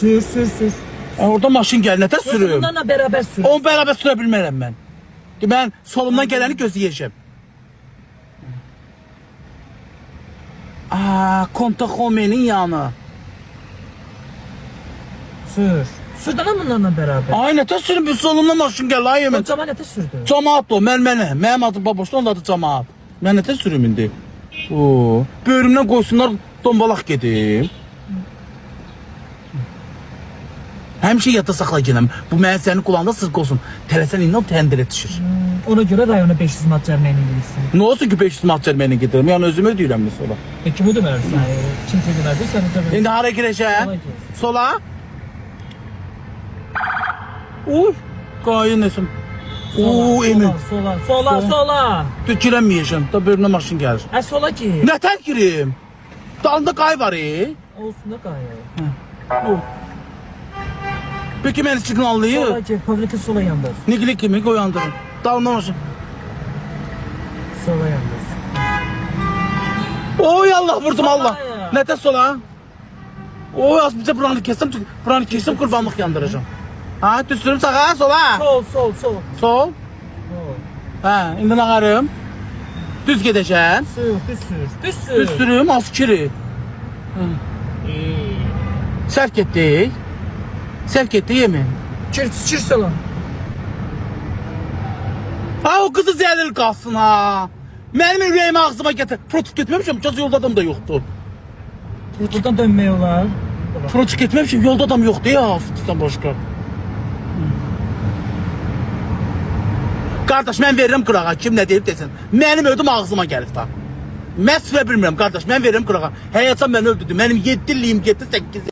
Sür. Orada maşın gəlir, nətər sürüm? Onlarla beraber sür. Onu beraber sürə bilmərəm mən. Mən solumdan gələni gözləyəcəm. Kontaxomenin yanı. Sür. Sürdün ama bunlarla beraber. Ay, nətər sürüm? Bir solumdan maşın gəlir, ay O yemin. cəmanətə sürdü. Camaat o, mənim adım baboşda, onun adı camaat. Mən nətər sürüm indi? Böyrümdən qoysunlar, dombalaq gedim. Həmişə yadda saxla gələm. Bu mənə sənin qulağında sırq olsun. Tələsən indi o təndirə düşür. Ona göre rayona 500 mat cəriməyini verirsin. Nə olsun ki 500 manat cəriməylə gedirəm? Yəni özümü ödəyirəm mi sonra? Kim ödəmərsən? Kimsə ödəmərdi, sən ödəmərdi. İndi hara girəcəm? Sola gir. Sola? Uy, qayın nesim. Emin. Sola. Girəməyəcəm. Da böyrümdən maşın gəlir. Sola gir. Nətər girim? Dalında qay var. Olsun da qayı. Peki məni siqnallayır. Sola gir, fabrika sola yandır. Nikli kimi qoyandırım. Dalında maşın. Sola yandır. Oy Allah vurdum Sola Allah. ya. Nətər sola? Oy az bizə buranı kestim qurbanlıq yandıracağım. Ha, düzsürüm sağa, sola. Sol. Sol. Ha, indi nağarım. Düz gedəcəm. Düz sür. Düzsürüm, az kiri. Sərf getdik. Sərf getdik yemin. Çir sola. Ha, o kızı zəlil qalsın ha. Mənim ürəyimi ağzıma gətir. Protut getməmişəm, caz yolda adam da yoxdur. Buradan dönmək olar. Protut getməmişəm, yolda adam yoxdur ya, fıtıqdan başqa. Qardaş, mən verirəm qırağa, kim nə deyib desin. Mənim ödüm ağzıma gəlib da. Mən sürə bilmirəm qardaş, mən verirəm qırağa. Həyatım mən öldürdüm, mənim 7 illiyim getdi, 8